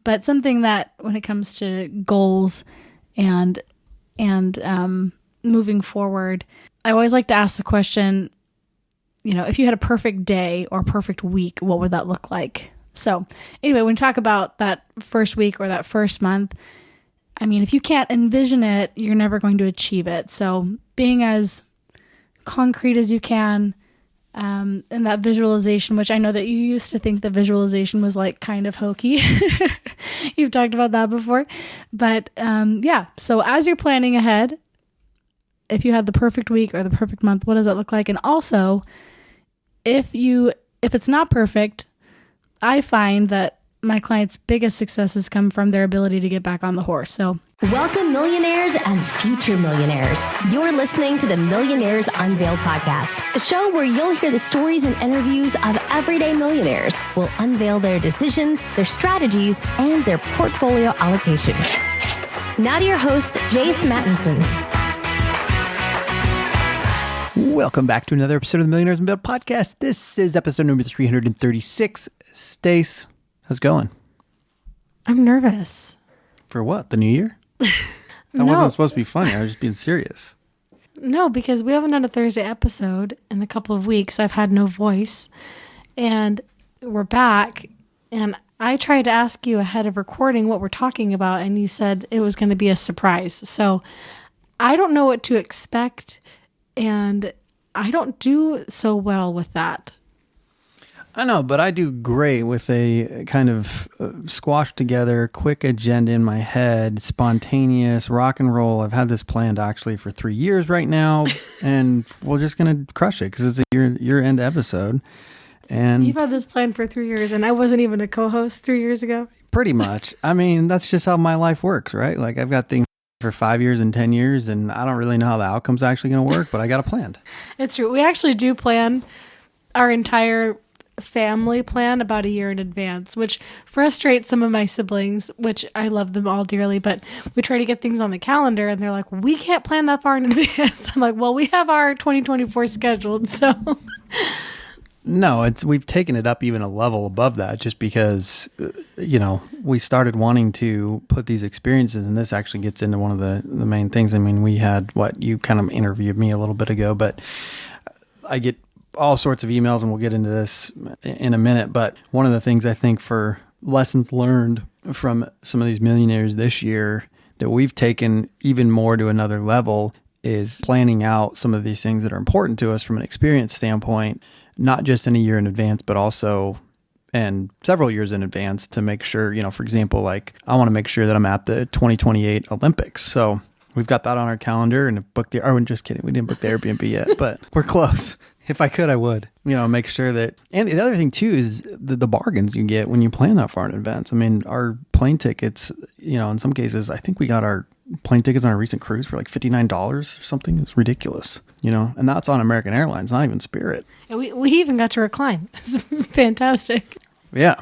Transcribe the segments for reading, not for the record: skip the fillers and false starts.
But something that when it comes to goals and moving forward, I always like to ask the question, if you had a perfect day or perfect week, what would that look like? So anyway, when we talk about that first week or that first month, if you can't envision it, you're never going to achieve it. So being as concrete as you can, and that visualization, which I know that you used to think the visualization was like kind of hokey. You've talked about that before. But so as you're planning ahead, if you had the perfect week or the perfect month, what does that look like? And also, if it's not perfect, I find that my clients' biggest successes come from their ability to get back on the horse. So, welcome, millionaires and future millionaires. You're listening to the Millionaires Unveiled podcast, a show where you'll hear the stories and interviews of everyday millionaires. We'll unveil their decisions, their strategies, and their portfolio allocation. Now to your host, Jace Mattinson. Welcome back to another episode of the Millionaires Unveiled podcast. This is episode number 336. Stace, how's it going? I'm nervous. For what? The new year? That wasn't supposed to be funny. I was just being serious. No, because we haven't done a Thursday episode in a couple of weeks. I've had no voice. And we're back. And I tried to ask you ahead of recording what we're talking about. And you said it was going to be a surprise. So I don't know what to expect. And I don't do so well with that. I know, but I do great with a kind of squashed together, quick agenda in my head, spontaneous rock and roll. I've had this planned actually for 3 years right now, and we're just going to crush it because it's a year-end episode. And you've had this planned for 3 years, and I wasn't even a co-host 3 years ago? Pretty much. That's just how my life works, right? Like I've got things for 5 years and 10 years, and I don't really know how the outcome's actually going to work, but I got it planned. It's true. We actually do plan our entire family plan about a year in advance, which frustrates some of my siblings, which I love them all dearly, but we try to get things on the calendar and they're like, we can't plan that far in advance. I'm like, well, we have our 2024 scheduled, so. No, we've taken it up even a level above that just because, we started wanting to put these experiences, and this actually gets into one of the main things. We had you kind of interviewed me a little bit ago, but I get all sorts of emails, and we'll get into this in a minute. But one of the things I think for lessons learned from some of these millionaires this year that we've taken even more to another level is planning out some of these things that are important to us from an experience standpoint, not just in a year in advance, but also and several years in advance to make sure, for example, like I want to make sure that I'm at the 2028 Olympics. So we've got that on our calendar and booked just kidding. We didn't book the Airbnb yet, but we're close. If I could, I would, make sure that. And the other thing too is the bargains you get when you plan that far in advance. Our plane tickets, in some cases, I think we got our plane tickets on a recent cruise for like $59 or something. It's ridiculous, and that's on American Airlines, not even Spirit. And we even got to recline. It's fantastic. Yeah.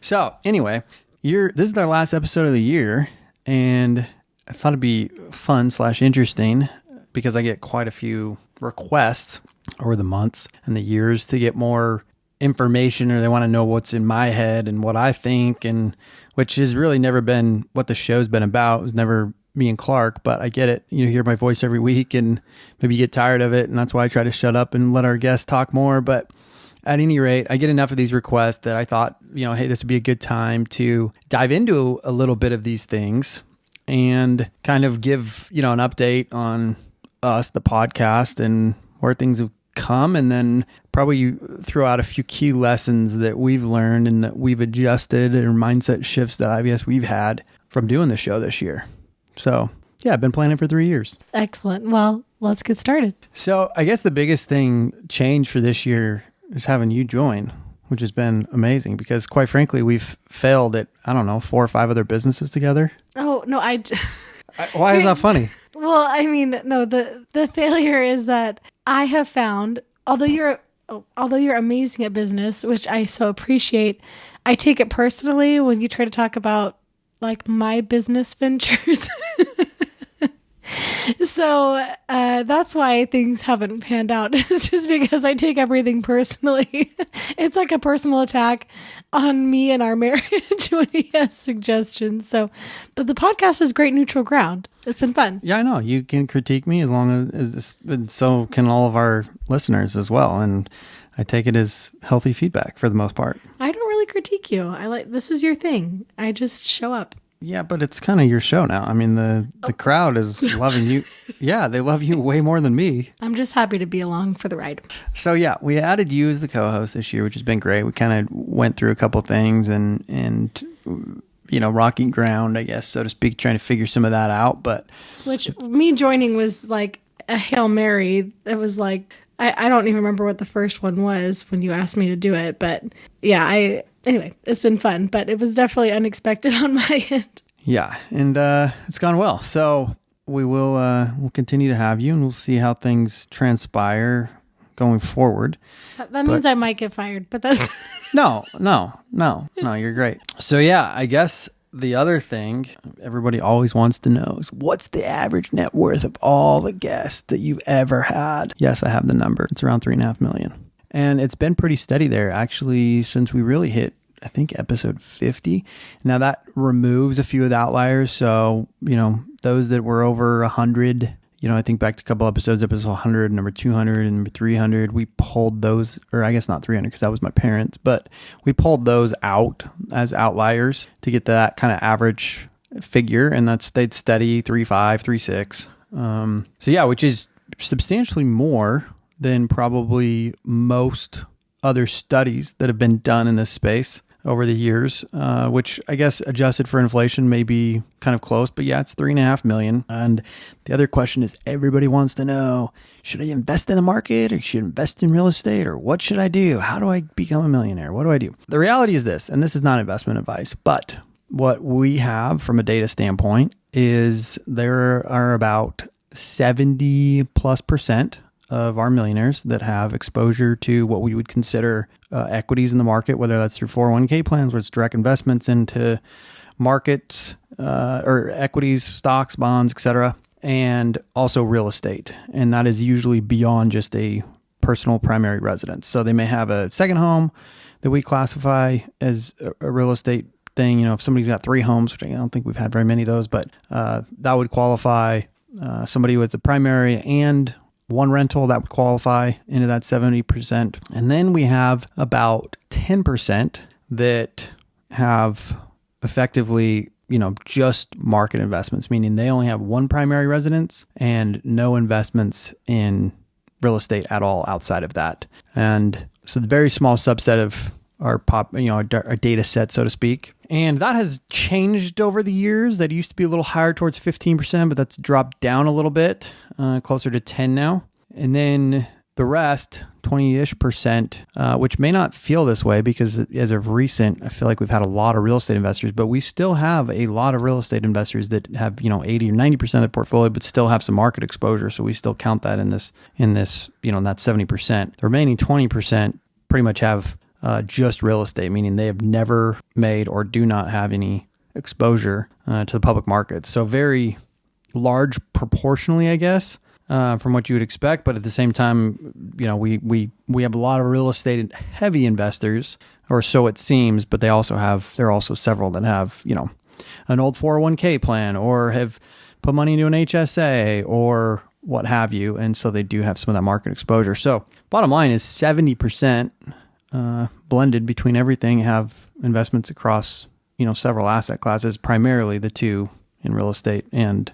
So anyway, this is our last episode of the year, and I thought it'd be fun/interesting because I get quite a few requests over the months and the years to get more information, or they want to know what's in my head and what I think, and which has really never been what the show's been about. It was never me and Clark, but I get it. You hear my voice every week and maybe you get tired of it, and that's why I try to shut up and let our guests talk more. But at any rate, I get enough of these requests that I thought, hey, this would be a good time to dive into a little bit of these things and kind of give, an update on us, the podcast, and where things have come, and then probably throw out a few key lessons that we've learned and that we've adjusted, or mindset shifts that I guess we've had from doing the show this year. So yeah, I've been planning for 3 years. Excellent. Well, let's get started. So I guess the biggest change for this year is having you join, which has been amazing because quite frankly, we've failed at, 4 or 5 other businesses together. Oh, no, why is that funny? Well, no, the failure is that I have found, although you're amazing at business, which I so appreciate, I take it personally when you try to talk about like my business ventures So that's why things haven't panned out. It's just because I take everything personally. It's like a personal attack on me and our marriage when he has suggestions. So, but the podcast is great neutral ground. It's been fun. Yeah, I know. You can critique me as long as this, and so can all of our listeners as well. And I take it as healthy feedback for the most part. I don't really critique you. This is your thing. I just show up. Yeah, but it's kind of your show now. I mean, the crowd is loving you. Yeah, they love you way more than me. I'm just happy to be along for the ride. So yeah, we added you as the co-host this year, which has been great. We kind of went through a couple things and rocky ground, I guess, so to speak, trying to figure some of that out. But which me joining was like a Hail Mary. It was like I don't even remember what the first one was when you asked me to do it, but yeah, anyway, it's been fun, but it was definitely unexpected on my end. Yeah, and it's gone well. So we'll continue to have you, and we'll see how things transpire going forward. That means I might get fired, but that's No, you're great. So yeah, I guess the other thing everybody always wants to know is what's the average net worth of all the guests that you've ever had? Yes, I have the number. It's around 3.5 million. And it's been pretty steady there actually since we really hit, I think, episode 50. Now that removes a few of the outliers. So, those that were over 100, I think back to a couple episodes, episode 100, number 200, and number 300, we pulled those, or I guess not 300 because that was my parents, but we pulled those out as outliers to get that kind of average figure, and that stayed steady, 3.5, 3.6. So yeah, which is substantially more than probably most other studies that have been done in this space over the years, which I guess adjusted for inflation may be kind of close, but yeah, it's 3.5 million. And the other question is everybody wants to know, should I invest in the market or should I invest in real estate or what should I do? How do I become a millionaire? What do I do? The reality is this, and this is not investment advice, but what we have from a data standpoint is there are about 70+% of our millionaires that have exposure to what we would consider equities in the market, whether that's through 401k plans, where it's direct investments into markets or equities, stocks, bonds, etc., and also real estate. And that is usually beyond just a personal primary residence. So they may have a second home that we classify as a real estate thing. If somebody's got 3 homes, which I don't think we've had very many of those, but that would qualify. Somebody with a primary and 1 rental, that would qualify into that 70%. And then we have about 10% that have effectively, just market investments, meaning they only have 1 primary residence and no investments in real estate at all outside of that. And so the very small subset of our our data set, so to speak. And that has changed over the years. That used to be a little higher towards 15%, but that's dropped down a little bit, closer to 10 now. And then the rest, 20-ish%, which may not feel this way because as of recent, I feel like we've had a lot of real estate investors, but we still have a lot of real estate investors that have, 80 or 90% of their portfolio, but still have some market exposure. So we still count that in this, in that 70%. The remaining 20% pretty much have just real estate, meaning they have never made or do not have any exposure to the public markets. So very large proportionally, I guess, from what you would expect. But at the same time, we have a lot of real estate heavy investors, or so it seems, but there are also several that have, an old 401k plan or have put money into an HSA or what have you. And so they do have some of that market exposure. So bottom line is 70%, blended between everything, have investments across, several asset classes, primarily the 2 in real estate and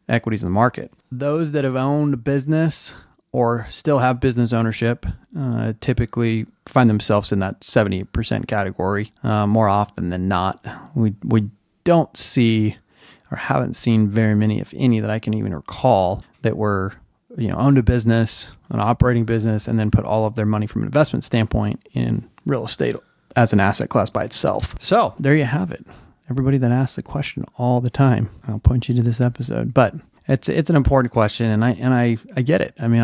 equities in the market. Those that have owned a business or still have business ownership typically find themselves in that 70% category more often than not. We don't see or haven't seen very many, if any, that I can even recall that were owned a business, an operating business, and then put all of their money from an investment standpoint in real estate as an asset class by itself. So there you have it. Everybody that asks the question all the time, I'll point you to this episode. But it's an important question, and I get it. I mean,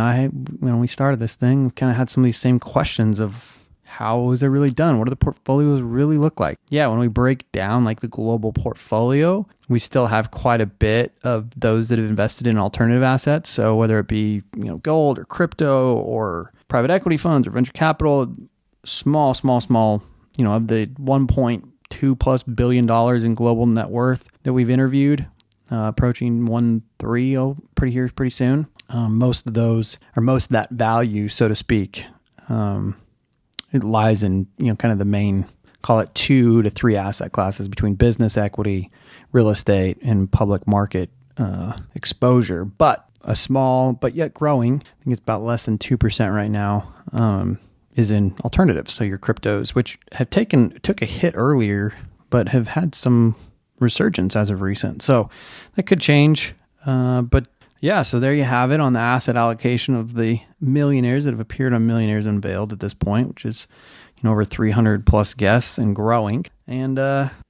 when we started this thing, we kind of had some of these same questions of how is it really done? What do the portfolios really look like? Yeah, when we break down like the global portfolio, we still have quite a bit of those that have invested in alternative assets. So whether it be, gold or crypto or private equity funds or venture capital, small, of the 1.2 plus billion dollars in global net worth that we've interviewed, approaching 1.3 pretty soon. Most of that value, so to speak, it lies in, kind of the main, call it 2 to 3 asset classes between business equity, real estate, and public market exposure. But a small, but yet growing, I think it's about less than 2% right now, is in alternatives. So your cryptos, which took a hit earlier, but have had some resurgence as of recent. So that could change. But yeah, so there you have it on the asset allocation of the millionaires that have appeared on Millionaires Unveiled at this point, which is over 300 plus guests and growing. And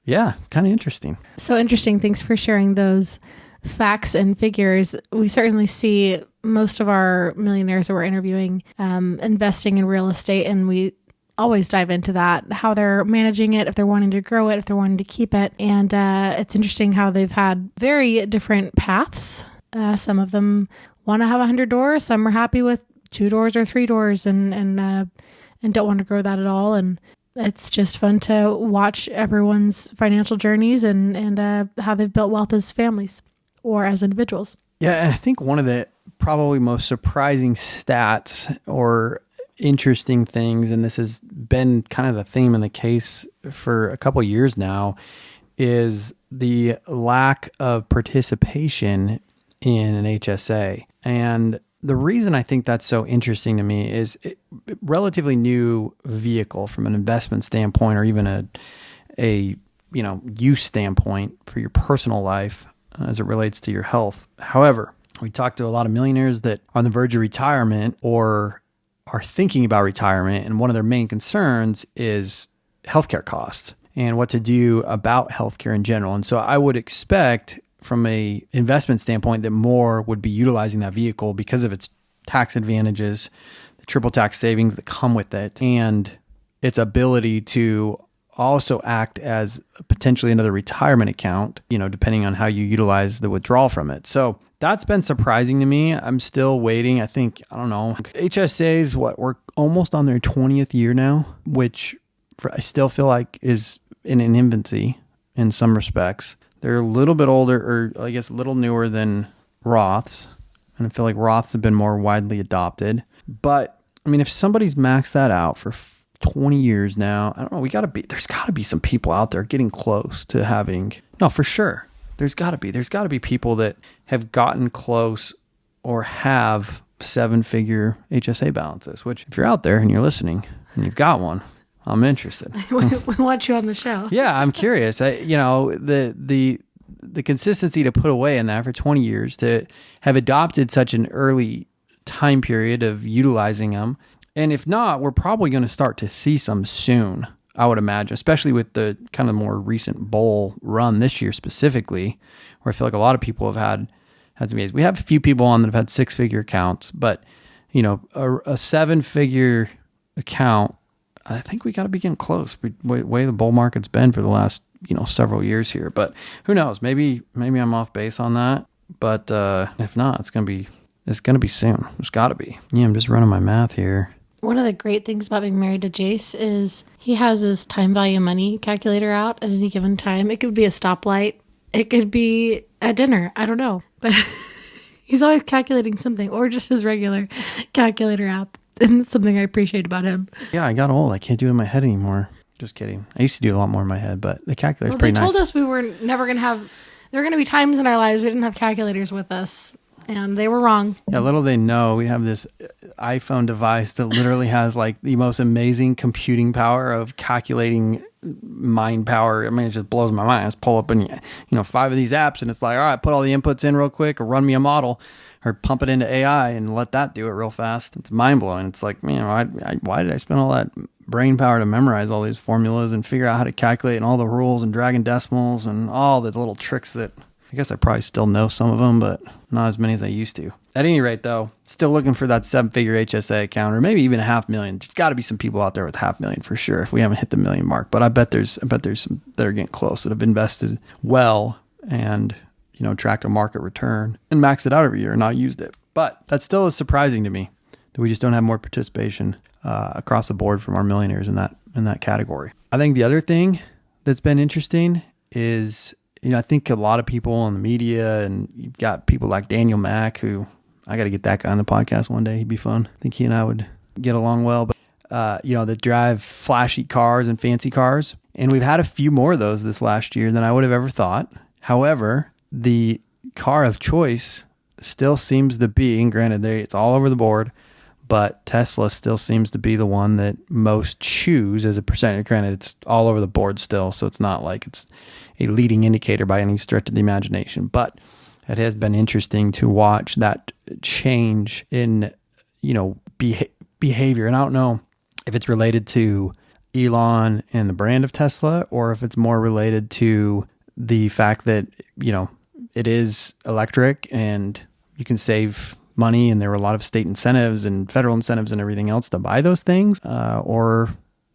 yeah, it's kind of interesting. So interesting. Thanks for sharing those facts and figures. We certainly see most of our millionaires that we're interviewing investing in real estate, and we always dive into that, how they're managing it, if they're wanting to grow it, if they're wanting to keep it. And it's interesting how they've had very different paths. Some of them want to have 100 doors. Some are happy with 2 doors or 3 doors and don't want to grow that at all. And it's just fun to watch everyone's financial journeys and how they've built wealth as families or as individuals. Yeah, I think one of the probably most surprising stats or interesting things, and this has been kind of the theme in the case for a couple of years now, is the lack of participation in an HSA. And the reason I think that's so interesting to me is relatively new vehicle from an investment standpoint, or even a use standpoint for your personal life as it relates to your health. However, we talked to a lot of millionaires that are on the verge of retirement or are thinking about retirement, and one of their main concerns is healthcare costs and what to do about healthcare in general. And so I would expect from a investment standpoint that more would be utilizing that vehicle because of its tax advantages, the triple tax savings that come with it, and its ability to also act as potentially another retirement account, depending on how you utilize the withdrawal from it. So that's been surprising to me. I'm still waiting. I don't know. HSAs, we're almost on their 20th year now, which I still feel like is in an infancy in some respects. They're a little bit older, or I guess a little newer than Roths. And I feel like Roths have been more widely adopted. But I mean, if somebody's maxed that out for 20 years now, I don't know, there's gotta be some people out there getting close to having, no, for sure. There's gotta be people that have gotten close or have 7-figure HSA balances, which if you're out there and you're listening and you've got one, I'm interested. We want you on the show. Yeah, I'm curious. The consistency to put away in that for 20 years, to have adopted such an early time period of utilizing them. And if not, we're probably going to start to see some soon, I would imagine, especially with the kind of more recent bull run this year specifically, where I feel like a lot of people have had some years. We have a few people on that have had 6-figure accounts, but a 7-figure account, I think we got to be getting close. Way the bull market's been for the last several years here, but who knows? Maybe I'm off base on that. But if not, it's gonna be soon. There's got to be. Yeah, I'm just running my math here. One of the great things about being married to Jace is he has his time value money calculator out at any given time. It could be a stoplight. It could be at dinner. I don't know, but he's always calculating something, or just his regular calculator app. And it's something I appreciate about him. Yeah, I got old. I can't do it in my head anymore. Just kidding. I used to do a lot more in my head, but the calculator's pretty nice. They told us we were never going to have... There were going to be times in our lives we didn't have calculators with us, and they were wrong. Yeah, little they know, we have this iPhone device that literally has like the most amazing computing power of calculating mind power. I mean, it just blows my mind. I just pull up and 5 of these apps, and it's like, all right, put all the inputs in real quick, or run me a model, or pump it into AI and let that do it real fast. It's mind blowing. It's like, why did I spend all that brain power to memorize all these formulas and figure out how to calculate and all the rules and dragging decimals and all the little tricks that I guess I probably still know some of them, but not as many as I used to. At any rate, though, still looking for that 7-figure HSA account, or maybe even $500,000. There's got to be some people out there with $500,000 for sure if we haven't hit the $1 million mark. But I bet there's some that are getting close that have invested well and, tracked a market return and maxed it out every year and not used it. But that still is surprising to me that we just don't have more participation across the board from our millionaires in that category. I think the other thing that's been interesting is, I think a lot of people in the media, and you've got people like Daniel Mack, who I got to get that guy on the podcast one day. He'd be fun. I think he and I would get along well. But, that drive flashy cars and fancy cars. And we've had a few more of those this last year than I would have ever thought. However, the car of choice still seems to be, and granted, it's all over the board, but Tesla still seems to be the one that most choose as a percentage. Granted, it's all over the board still, so it's not like it's a leading indicator by any stretch of the imagination. But it has been interesting to watch that change in, behavior. And I don't know if it's related to Elon and the brand of Tesla, or if it's more related to the fact that, it is electric and you can save money, and there were a lot of state incentives and federal incentives and everything else to buy those things, or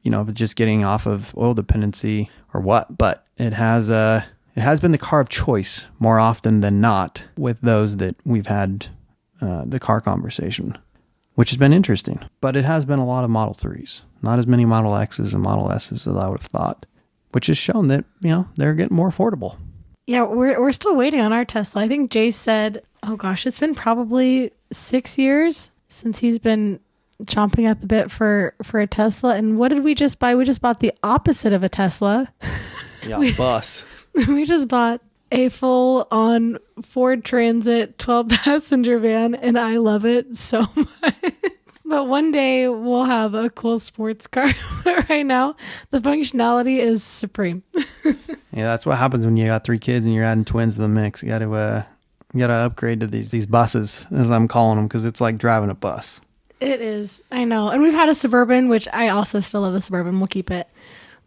if it's just getting off of oil dependency or what. But it has been the car of choice more often than not with those that we've had the car conversation, which has been interesting. But it has been a lot of Model 3s, not as many Model X's and Model S's as I would have thought, which has shown that they're getting more affordable. Yeah, we're still waiting on our Tesla. I think Jace said, oh gosh, it's been probably 6 years since he's been chomping at the bit for a Tesla. And what did we just buy? We just bought the opposite of a Tesla. Yeah, bus. We just bought a full-on Ford Transit 12-passenger van, and I love it so much. But one day we'll have a cool sports car. But right now, the functionality is supreme. Yeah, that's what happens when you got 3 kids and you're adding twins to the mix. You got to upgrade to these buses, as I'm calling them, because it's like driving a bus. It is. I know. And we've had a Suburban, which I also still love the Suburban. We'll keep it.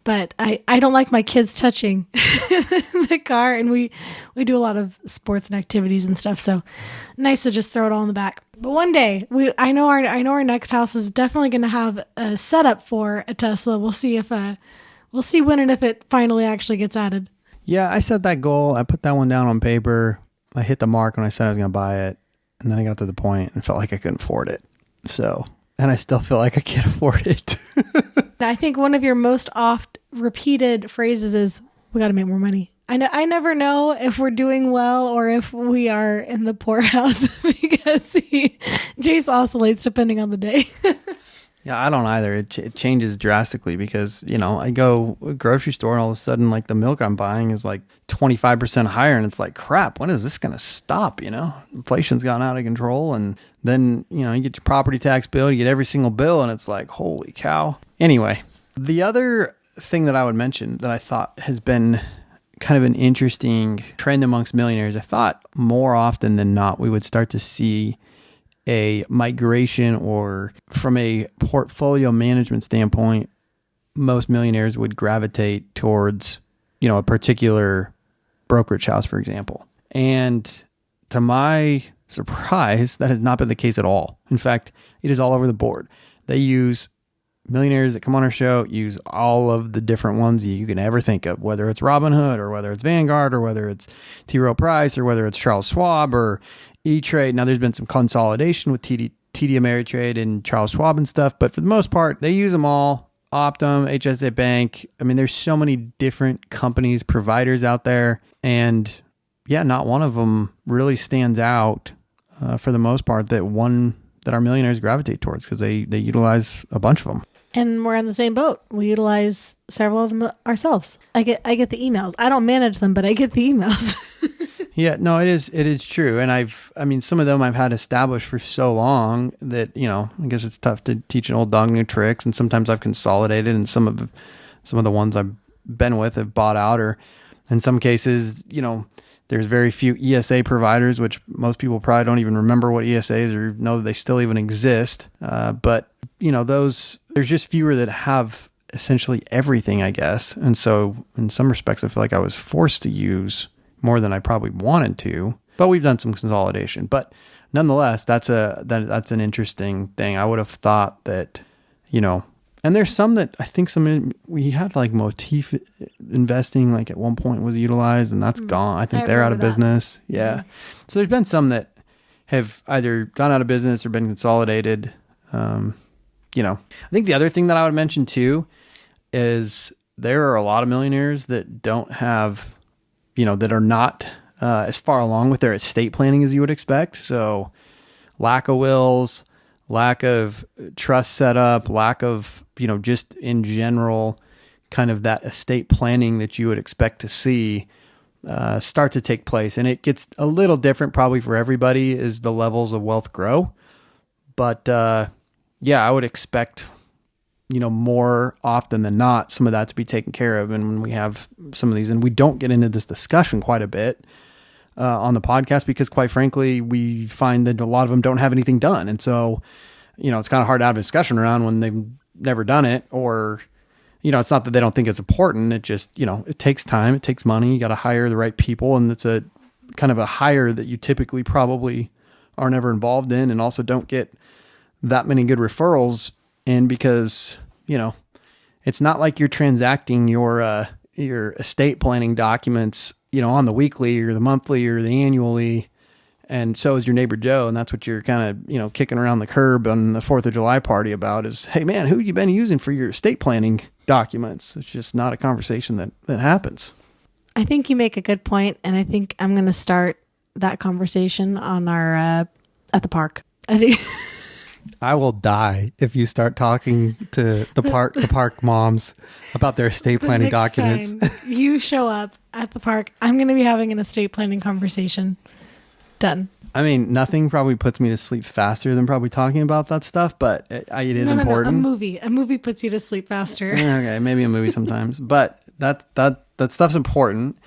But I don't like my kids touching the car, and we do a lot of sports and activities and stuff. So nice to just throw it all in the back. But one day, I know our next house is definitely going to have a setup for a Tesla. We'll see when and if it finally actually gets added. Yeah, I set that goal. I put that one down on paper. I hit the mark when I said I was going to buy it, and then I got to the point and felt like I couldn't afford it. So, and I still feel like I can't afford it. I think one of your most oft repeated phrases is, we got to make more money. I never know if we're doing well or if we are in the poorhouse because Jace oscillates depending on the day. Yeah, I don't either. It changes drastically because, I go grocery store and all of a sudden, like, the milk I'm buying is like 25% higher. And it's like, crap, when is this going to stop? Inflation's gone out of control. And then, you get your property tax bill, you get every single bill, and it's like, holy cow. Anyway, the other thing that I would mention that I thought has been kind of an interesting trend amongst millionaires, I thought more often than not, we would start to see a migration, or from a portfolio management standpoint, most millionaires would gravitate towards, a particular brokerage house, for example. And to my surprise, that has not been the case at all. In fact, it is all over the board. Millionaires that come on our show use all of the different ones you can ever think of, whether it's Robinhood or whether it's Vanguard or whether it's T. Rowe Price or whether it's Charles Schwab or E-Trade. Now, there's been some consolidation with TD Ameritrade and Charles Schwab and stuff, but for the most part, they use them all. Optum, HSA Bank. I mean, there's so many different companies, providers out there, and yeah, not one of them really stands out for the most part that our millionaires gravitate towards because they utilize a bunch of them. And we're on the same boat. We utilize several of them ourselves. I get the emails. I don't manage them, but I get the emails. Yeah, no, it is true. And some of them I've had established for so long that, I guess it's tough to teach an old dog new tricks. And sometimes I've consolidated, and some of the ones I've been with have bought out, or in some cases, there's very few ESA providers, which most people probably don't even remember what ESA is or know that they still even exist. But there's just fewer that have essentially everything, I guess. And so in some respects, I feel like I was forced to use more than I probably wanted to, but we've done some consolidation. But nonetheless, that's an interesting thing. I would have thought that, and there's some that I think we had like motif investing like at one point was utilized, and that's gone. I think they're out of business. Yeah. Mm-hmm. So there's been some that have either gone out of business or been consolidated. I think the other thing that I would mention too is there are a lot of millionaires that don't have, that are not as far along with their estate planning as you would expect. So lack of wills, lack of trust setup, lack of, just in general, kind of that estate planning that you would expect to see start to take place. And it gets a little different probably for everybody as the levels of wealth grow. But I would expect, more often than not, some of that to be taken care of. And when we have some of these, and we don't get into this discussion quite a bit on the podcast, because quite frankly, we find that a lot of them don't have anything done. And so, it's kind of hard to have a discussion around when they've never done it, or, it's not that they don't think it's important. It just, it takes time, it takes money. You got to hire the right people. And it's a kind of a hire that you typically probably are never involved in, and also don't get that many good referrals in, because, it's not like you're transacting your estate planning documents, on the weekly or the monthly or the annually. And so is your neighbor Joe. And that's what you're kind of, kicking around the curb on the 4th of July party about is, hey man, who you been using for your estate planning documents? It's just not a conversation that happens. I think you make a good point, and I think I'm going to start that conversation on our, at the park. I think I will die if you start talking to the park moms about their estate planning documents. Time you show up at the park, I'm going to be having an estate planning conversation. Done. I mean, nothing probably puts me to sleep faster than probably talking about that stuff, but it is important. No, a movie puts you to sleep faster. Okay, maybe a movie sometimes, but that stuff's important,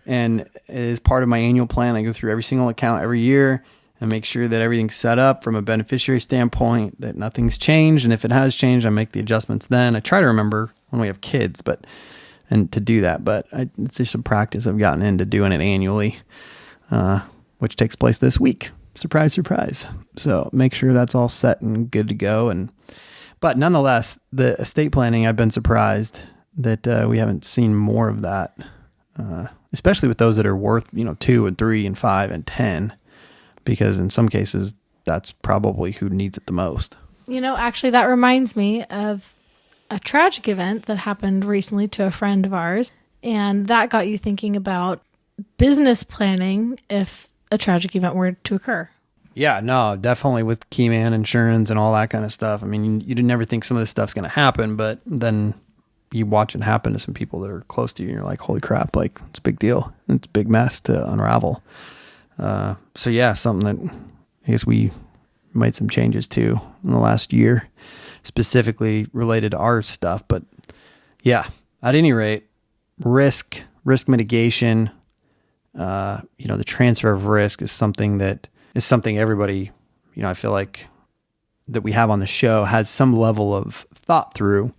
and it is part of my annual plan. I go through every single account every year and make sure that everything's set up from a beneficiary standpoint, that nothing's changed, and if it has changed, I make the adjustments then. I try to remember when we have kids, and to do that, but it's just a practice I've gotten into doing it annually, which takes place this week. Surprise, surprise. So make sure that's all set and good to go. But nonetheless, the estate planning, I've been surprised that we haven't seen more of that, especially with those that are worth, 2 and 3 and 5 and 10, because in some cases, that's probably who needs it the most. Actually, that reminds me of a tragic event that happened recently to a friend of ours. And that got you thinking about business planning if a tragic event were to occur. Yeah, no, definitely with Keyman insurance and all that kind of stuff. I mean, you didn't never think some of this stuff's going to happen, but then you watch it happen to some people that are close to you, and you're like, holy crap, like, it's a big deal. It's a big mess to unravel. So yeah, something that I guess we made some changes to in the last year, specifically related to our stuff. But yeah, at any rate, risk mitigation, the transfer of risk is something everybody, I feel like that we have on the show has some level of thought through.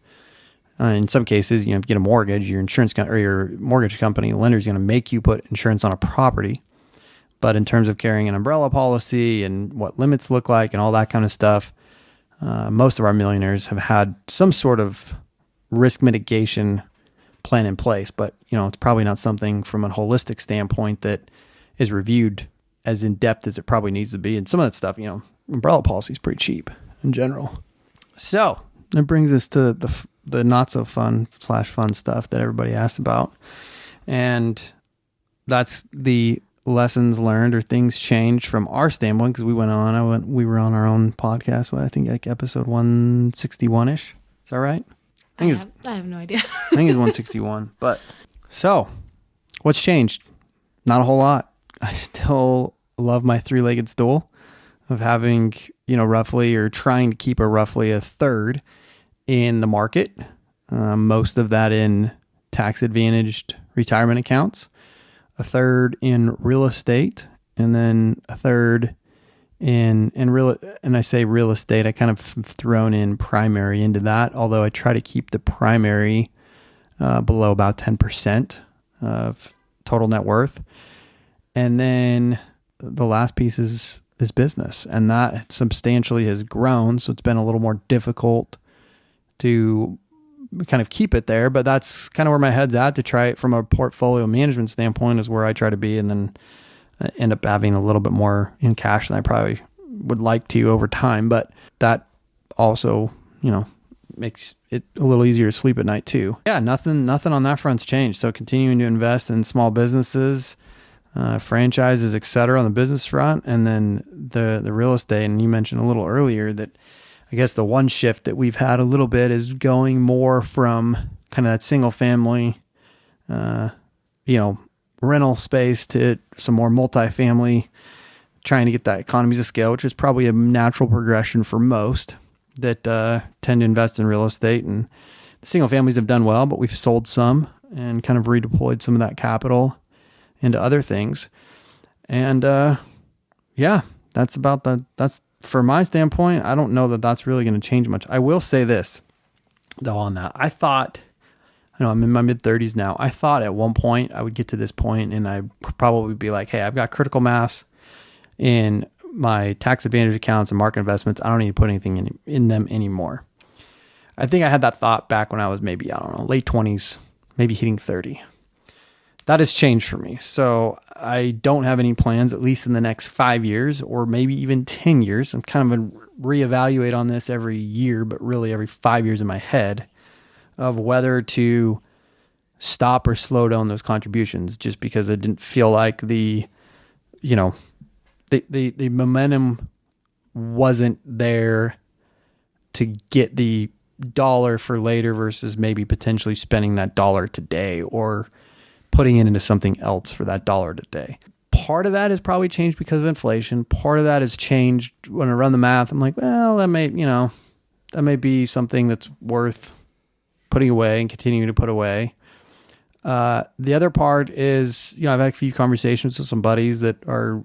In some cases, if you get a mortgage, your insurance or your mortgage company, the lender is going to make you put insurance on a property. But in terms of carrying an umbrella policy and what limits look like and all that kind of stuff, most of our millionaires have had some sort of risk mitigation plan in place. But, it's probably not something from a holistic standpoint that is reviewed as in depth as it probably needs to be. And some of that stuff, umbrella policy is pretty cheap in general. So that brings us to the not so fun / fun stuff that everybody asked about. And that's the lessons learned or things changed from our standpoint, because we were on our own podcast, I think like episode 161-ish. Is that right? I have no idea. I think it's 161. But so what's changed? Not a whole lot. I still love my 3-legged stool of having, roughly, or trying to keep roughly a third in the market. Most of that in tax advantaged retirement accounts, a third in real estate, and then a third in real. And I say real estate, I kind of thrown in primary into that, although I try to keep the primary below about 10% of total net worth. And then the last piece is is business, and that substantially has grown. So it's been a little more difficult to kind of keep it there, but that's kind of where my head's at, to try it from a portfolio management standpoint is where I try to be, and then end up having a little bit more in cash than I probably would like to over time. But that also, makes it a little easier to sleep at night too. Yeah, nothing on that front's changed. So continuing to invest in small businesses, franchises, etc. on the business front, and then the real estate. And you mentioned a little earlier that I guess the one shift that we've had a little bit is going more from kind of that single family, rental space to some more multifamily, trying to get that economies of scale, which is probably a natural progression for most that tend to invest in real estate. And the single families have done well, but we've sold some and kind of redeployed some of that capital into other things. And that's for my standpoint. I don't know that that's really going to change much. I will say this though on that. I thought, I'm in my mid 30s now. I thought at one point I would get to this point and I'd probably be like, hey, I've got critical mass in my tax advantage accounts and market investments. I don't need to put anything in them anymore. I think I had that thought back when I was maybe, late 20s, maybe hitting 30. That has changed for me. So I don't have any plans, at least in the next 5 years or maybe even 10 years. I'm kind of reevaluate on this every year, but really every 5 years in my head of whether to stop or slow down those contributions, just because I didn't feel like the momentum wasn't there to get the dollar for later versus maybe potentially spending that dollar today or putting it into something else for that dollar today. Part of that has probably changed because of inflation. Part of that has changed when I run the math. I'm like, well, that may be something that's worth putting away and continuing to put away. The other part is, I've had a few conversations with some buddies that are,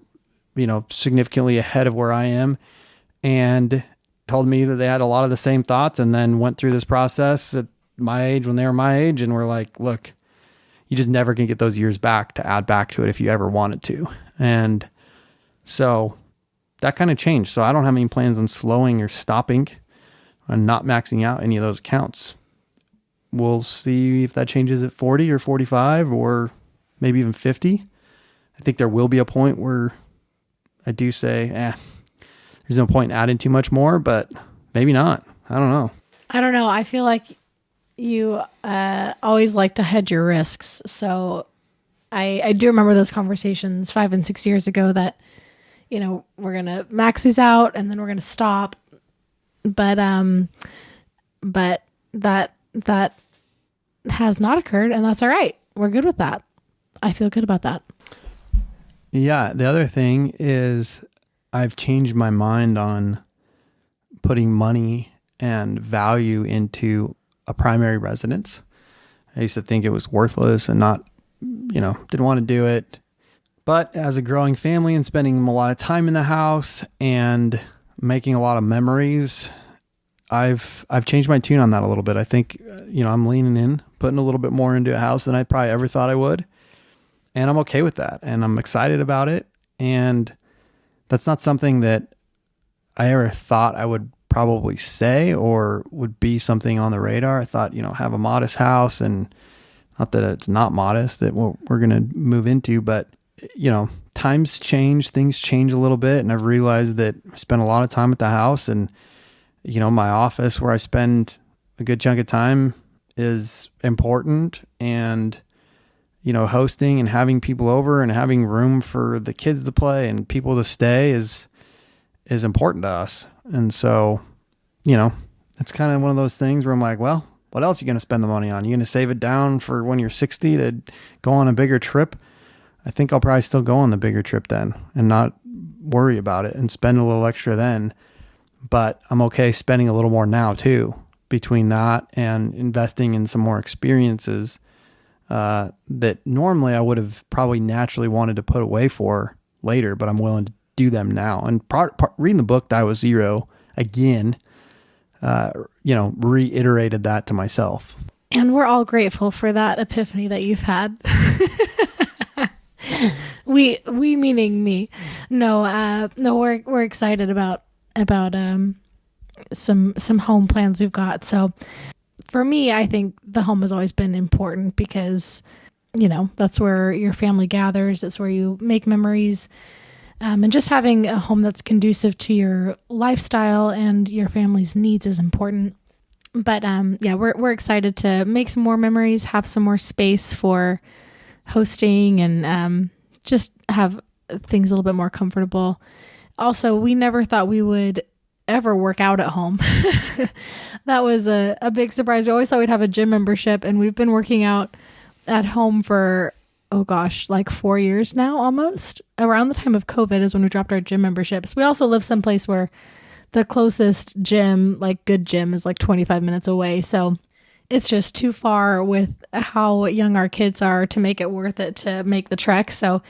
significantly ahead of where I am, and told me that they had a lot of the same thoughts and then went through this process at my age when they were my age. And were like, look, you just never can get those years back to add back to it if you ever wanted to. And so that kind of changed. So I don't have any plans on slowing or stopping and not maxing out any of those accounts. We'll see if that changes at 40 or 45 or maybe even 50. I think there will be a point where I do say, there's no point in adding too much more, but maybe not. I don't know. I feel like you always like to hedge your risks. So I do remember those conversations 5 and 6 years ago that, we're going to max these out and then we're going to stop. But that has not occurred, and that's all right. We're good with that. I feel good about that. Yeah. The other thing is I've changed my mind on putting money and value into a primary residence. I used to think it was worthless and not, didn't want to do it. But as a growing family and spending a lot of time in the house and making a lot of memories, I've changed my tune on that a little bit. I think, I'm leaning in, putting a little bit more into a house than I probably ever thought I would. And I'm okay with that. And I'm excited about it. And that's not something that I ever thought I would probably say or would be something on the radar. I thought, have a modest house, and not that it's not modest that we're going to move into, but times change, things change a little bit. And I've realized that I spend a lot of time at the house, and my office where I spend a good chunk of time is important, and, hosting and having people over and having room for the kids to play and people to stay is important to us. And so, it's kind of one of those things where I'm like, well, what else are you going to spend the money on? You going to save it down for when you're 60 to go on a bigger trip? I think I'll probably still go on the bigger trip then and not worry about it and spend a little extra then. But I'm okay spending a little more now too, between that and investing in some more experiences that normally I would have probably naturally wanted to put away for later, but I'm willing to do them now. And reading the book, That Was Zero, again, reiterated that to myself. And we're all grateful for that epiphany that you've had. We meaning me. No, we're excited about some home plans we've got. So for me, I think the home has always been important because, that's where your family gathers. It's where you make memories. And just having a home that's conducive to your lifestyle and your family's needs is important. But we're excited to make some more memories, have some more space for hosting, and just have things a little bit more comfortable. Also, we never thought we would ever work out at home. That was a big surprise. We always thought we'd have a gym membership, and we've been working out at home for, like 4 years now, almost. Around the time of COVID is when we dropped our gym memberships. We also live someplace where the closest gym, like good gym, is like 25 minutes away. So it's just too far with how young our kids are to make it worth it to make the trek. So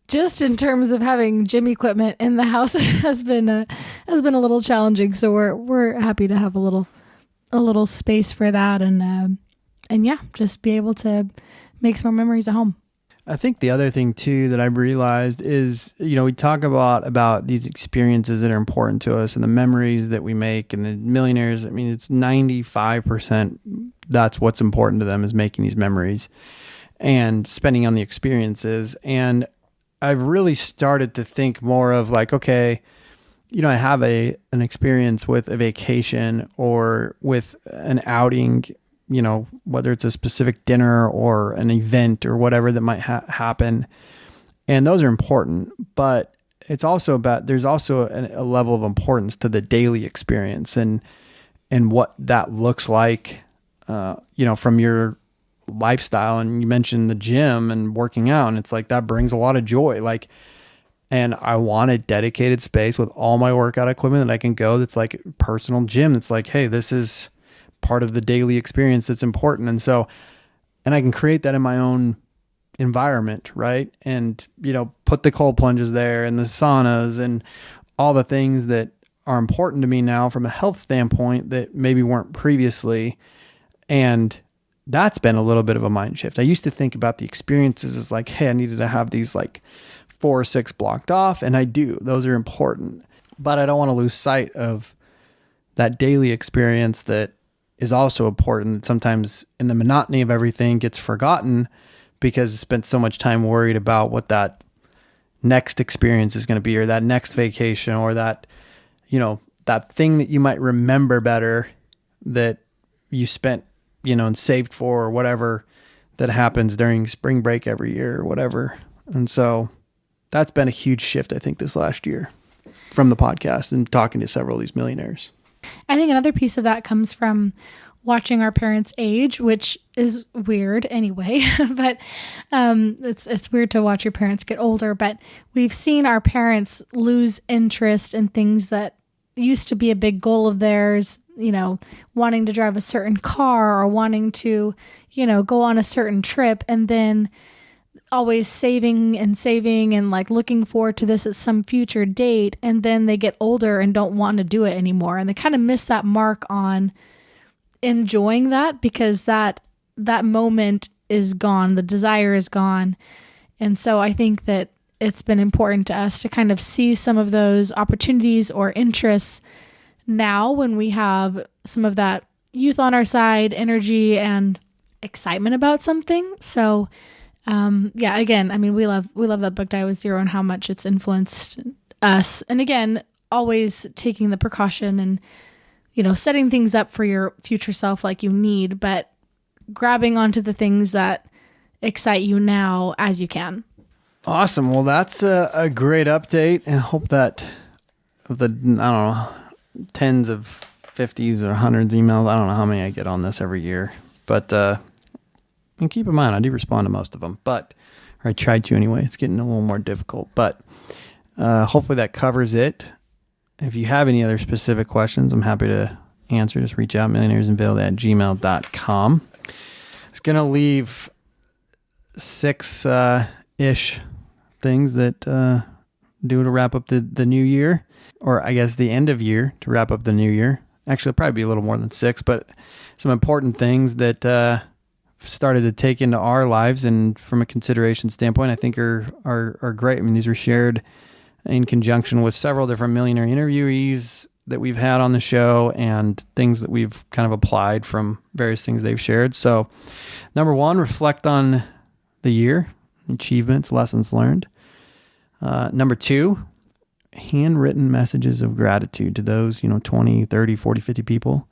just in terms of having gym equipment in the house has been a little challenging. So we're happy to have a little space for that, and just be able to make some more memories at home. I think the other thing too that I've realized is, we talk about these experiences that are important to us and the memories that we make, and the millionaires. I mean, it's 95%. That's what's important to them, is making these memories and spending on the experiences. And I've really started to think more of like, okay, I have an experience with a vacation or with an outing, whether it's a specific dinner or an event or whatever that might happen. And those are important, but it's also there's also a level of importance to the daily experience and what that looks like, from your lifestyle. And you mentioned the gym and working out, and it's like, that brings a lot of joy. And I want a dedicated space with all my workout equipment that I can go. That's like personal gym. That's like, hey, this is part of the daily experience that's important. And I can create that in my own environment, right? And, put the cold plunges there and the saunas and all the things that are important to me now from a health standpoint that maybe weren't previously. And that's been a little bit of a mind shift. I used to think about the experiences as like, hey, I needed to have these like 4 or 6 blocked off. And I do, those are important, but I don't want to lose sight of that daily experience that is also important. Sometimes in the monotony of everything gets forgotten because I spent so much time worried about what that next experience is going to be, or that next vacation, or that, that thing that you might remember better that you spent, and saved for, or whatever that happens during spring break every year or whatever. And so that's been a huge shift, I think, this last year from the podcast and talking to several of these millionaires. I think another piece of that comes from watching our parents age, which is weird anyway, but it's weird to watch your parents get older. But we've seen our parents lose interest in things that used to be a big goal of theirs, wanting to drive a certain car or wanting to, go on a certain trip, and then always saving and like looking forward to this at some future date. And then they get older and don't want to do it anymore. And they kind of miss that mark on enjoying that, because that moment is gone. The desire is gone. And so I think that it's been important to us to kind of see some of those opportunities or interests now when we have some of that youth on our side, energy and excitement about something. So again, I mean, we love that book Die With Zero and how much it's influenced us. And again, always taking the precaution and, setting things up for your future self like you need, but grabbing onto the things that excite you now as you can. Awesome. Well, that's a great update. And I hope that tens of 50s or hundreds of emails, I don't know how many I get on this every year, but, and keep in mind, I do respond to most of them, or I tried to anyway. It's getting a little more difficult, but hopefully that covers it. If you have any other specific questions, I'm happy to answer. Just reach out, millionairesunveiled@gmail.com. It's going to leave 6-ish things that do to wrap up the new year, or I guess the end of year to wrap up the new year. Actually, it'll probably be a little more than 6, but some important things that started to take into our lives and from a consideration standpoint, I think are great. I mean, these were shared in conjunction with several different millionaire interviewees that we've had on the show and things that we've kind of applied from various things they've shared. So number one, reflect on the year, achievements, lessons learned. Number two, handwritten messages of gratitude to those, 20, 30, 40, 50 people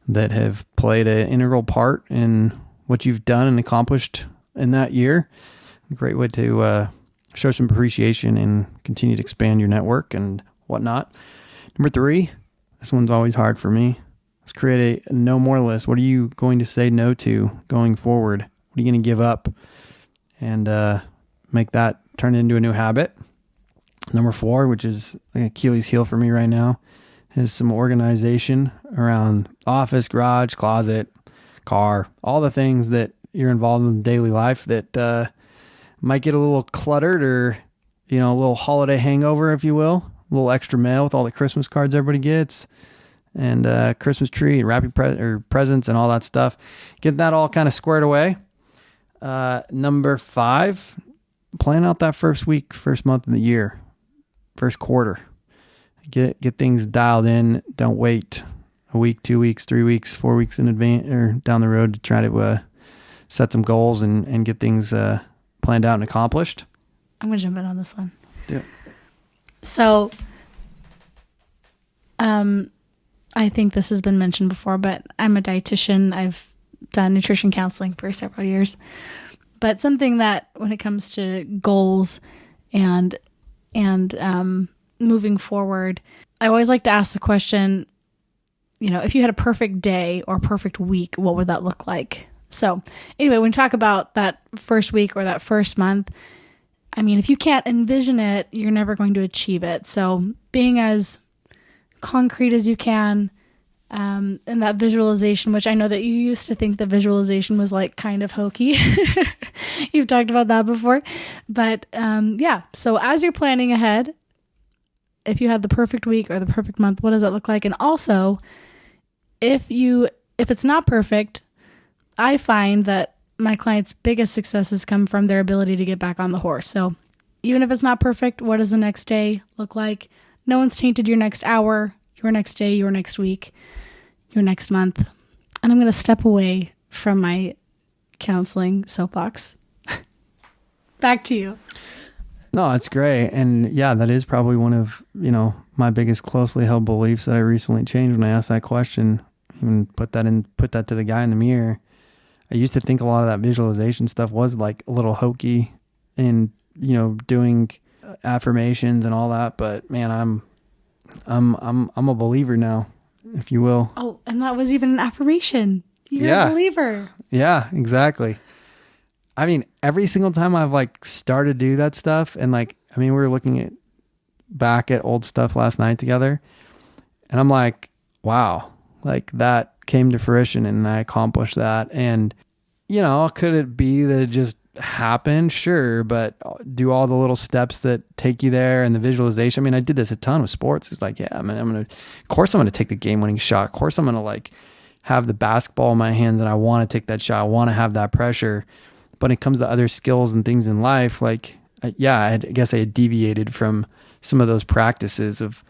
that have played an integral part in what you've done and accomplished in that year. A great way to show some appreciation and continue to expand your network and whatnot. Number three, this one's always hard for me. Let's create a no more list. What are you going to say no to going forward? What are you going to give up? And make that turn into a new habit. Number four, which is like Achilles heel for me right now, is some organization around office, garage, closet, car, all the things that you're involved in daily life that might get a little cluttered or, a little holiday hangover, if you will. A little extra mail with all the Christmas cards everybody gets and Christmas tree and wrapping presents and all that stuff. Get that all kind of squared away. Number five, plan out that first week, first month of the year, first quarter. Get things dialed in. Don't wait a week, 2 weeks, 3 weeks, 4 weeks in advance or down the road to try to set some goals and get things planned out and accomplished. I'm going to jump in on this one. Yeah. So, I think this has been mentioned before, but I'm a dietitian. I've done nutrition counseling for several years. But something that when it comes to goals and moving forward, I always like to ask the question, if you had a perfect day or perfect week, what would that look like? So anyway, when we talk about that first week or that first month, if you can't envision it, you're never going to achieve it. So being as concrete as you can, and that visualization, which I know that you used to think the visualization was like kind of hokey. You've talked about that before. But so as you're planning ahead, if you had the perfect week or the perfect month, what does that look like? And also, if it's not perfect, I find that my clients' biggest successes come from their ability to get back on the horse. So even if it's not perfect, what does the next day look like? No one's tainted your next hour, your next day, your next week, your next month. And I'm going to step away from my counseling soapbox. Back to you. No, that's great. And yeah, that is probably one of, my biggest closely held beliefs that I recently changed when I asked that question. Even put that to the guy in the mirror. I used to think a lot of that visualization stuff was like a little hokey and, doing affirmations and all that, but man, I'm a believer now, if you will. Oh, and that was even an affirmation. You're a believer. Yeah, exactly. Every single time I've started to do that stuff and we were looking back at old stuff last night together and I'm like, wow, that came to fruition and I accomplished that. And, could it be that it just happened? Sure. But do all the little steps that take you there and the visualization. I did this a ton with sports. It's like, yeah, of course I'm going to take the game winning shot. Of course I'm going to have the basketball in my hands and I want to take that shot. I want to have that pressure. But when it comes to other skills and things in life, I guess I had deviated from some of those practices of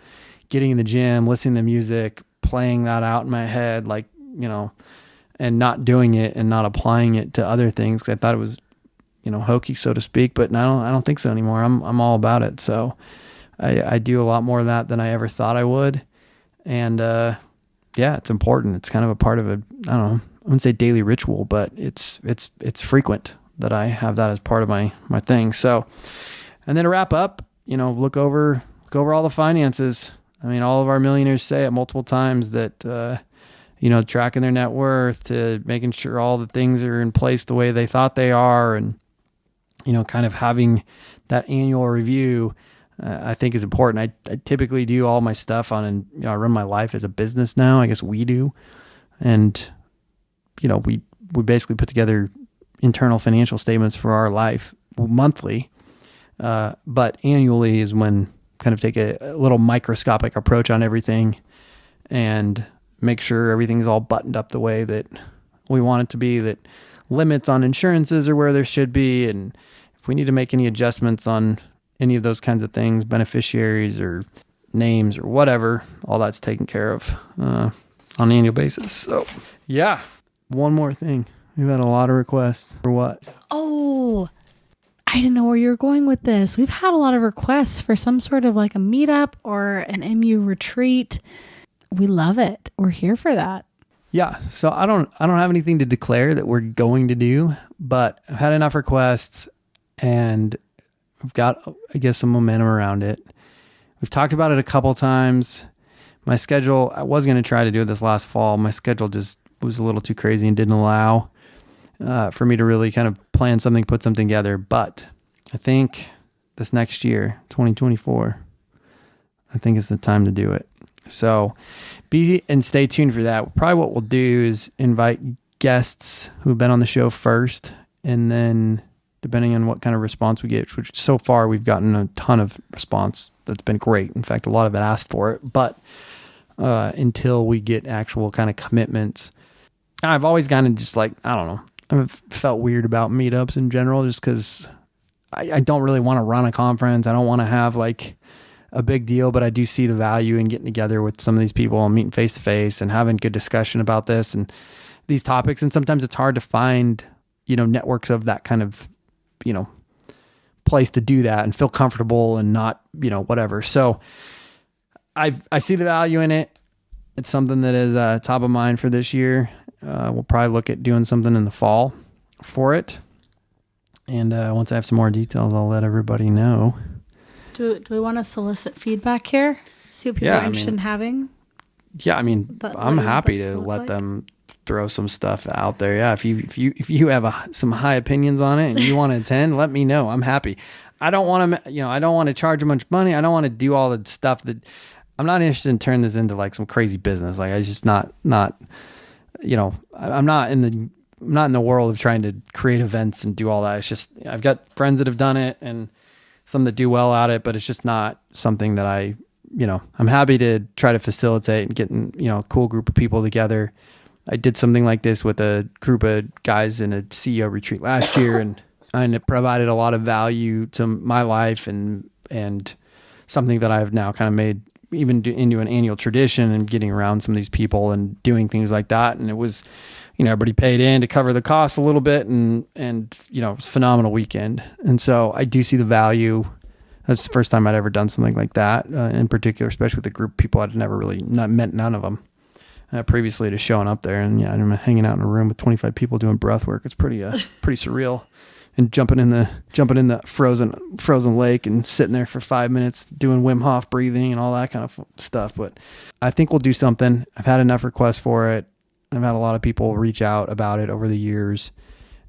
getting in the gym, listening to music, playing that out in my head, and not doing it and not applying it to other things. 'Cause I thought it was, hokey, so to speak, but no, I don't think so anymore. I'm all about it. So I do a lot more of that than I ever thought I would. And, it's important. It's kind of a part of I wouldn't say daily ritual, but it's frequent that I have that as part of my thing. So, and then to wrap up, look over all the finances. All of our millionaires say it multiple times that, tracking their net worth to making sure all the things are in place the way they thought they are. And, kind of having that annual review, I think is important. I typically do all my stuff on, I run my life as a business now. I guess we do. And, we basically put together internal financial statements for our life monthly. But annually is when kind of take a little microscopic approach on everything and make sure everything's all buttoned up the way that we want it to be, that limits on insurances are where there should be. And if we need to make any adjustments on any of those kinds of things, beneficiaries or names or whatever, all that's taken care of on an annual basis. So, yeah. One more thing. We've had a lot of requests for what? Oh, I didn't know where you were going with this. We've had a lot of requests for some sort of like a meetup or an MU retreat. We love it. We're here for that. Yeah. So I don't have anything to declare that we're going to do, but I've had enough requests and we've got, I guess, some momentum around it. We've talked about it a couple times. My schedule, I was going to try to do it this last fall. My schedule just was a little too crazy and didn't allow for me to really kind of plan something, put something together. But I think this next year, 2024, I think it's the time to do it. So be and stay tuned for that. Probably what we'll do is invite guests who've been on the show first, and then depending on what kind of response we get, which so far we've gotten a ton of response. That's been great. In fact, a lot of it asked for it. But until we get actual kind of commitments, I've always kind of just like, I don't know, I've felt weird about meetups in general, just because I don't really want to run a conference. I don't want to have like a big deal, but I do see the value in getting together with some of these people and meeting face to face and having good discussion about this and these topics. And sometimes it's hard to find, networks of that kind of, place to do that and feel comfortable and not, whatever. So I see the value in it. It's something that is top of mind for this year. We'll probably look at doing something in the fall for it. And once I have some more details, I'll let everybody know. Do we want to solicit feedback here? See what people are interested in having? Yeah, I'm happy to let them throw some stuff out there. Yeah, if you have some high opinions on it and you want to attend, let me know. I'm happy. I don't want to, I don't want to charge a bunch of money. I don't want to do all the stuff that I'm not interested in turning this into like some crazy business. Like I just not, I'm not in the world of trying to create events and do all that. It's just, I've got friends that have done it and some that do well at it, but it's just not something that I'm happy to try to facilitate and getting, a cool group of people together. I did something like this with a group of guys in a CEO retreat last year, and it provided a lot of value to my life and something that I've now kind of made even into an annual tradition and getting around some of these people and doing things like that. And it was, everybody paid in to cover the costs a little bit and it was a phenomenal weekend. And so I do see the value. That's the first time I'd ever done something like that, in particular, especially with a group of people I'd never really met none of them previously to showing up there. And I'm hanging out in a room with 25 people doing breath work. It's pretty surreal. And jumping in the frozen lake and sitting there for 5 minutes doing Wim Hof breathing and all that kind of stuff. But I think we'll do something. I've had enough requests for it. I've had a lot of people reach out about it over the years.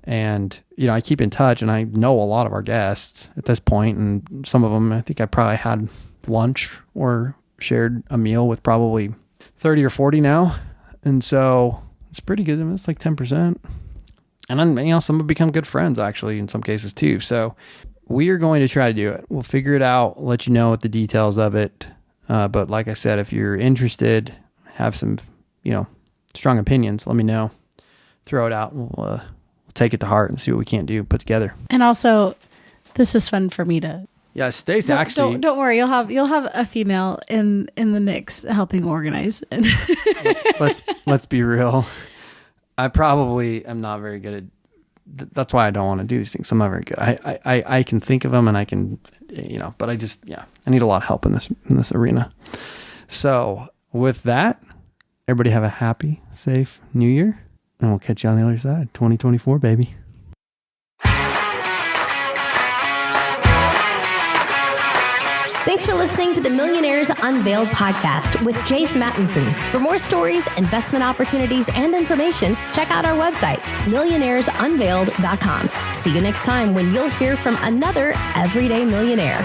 And, I keep in touch and I know a lot of our guests at this point, and some of them, I think I probably had lunch or shared a meal with probably 30 or 40 now. And so it's pretty good. It's like 10%. And then, some have become good friends actually in some cases too. So we are going to try to do it. We'll figure it out. We'll let you know what the details of it. But like I said, if you're interested, have some, strong opinions, let me know. Throw it out. We'll take it to heart and see what we can't do, put together. And also, this is fun for me to. Yeah, Stacey actually. Don't worry. You'll have a female in the mix helping organize. let's be real. I probably am not very good at. That's why I don't want to do these things. I'm not very good. I can think of them and I can, but I just I need a lot of help in this arena. So with that, everybody have a happy, safe New Year, and we'll catch you on the other side. 2024, baby. Thanks for listening to the Millionaires Unveiled podcast with Jace Mattinson. For more stories, investment opportunities, and information, check out our website, millionairesunveiled.com. See you next time when you'll hear from another everyday millionaire.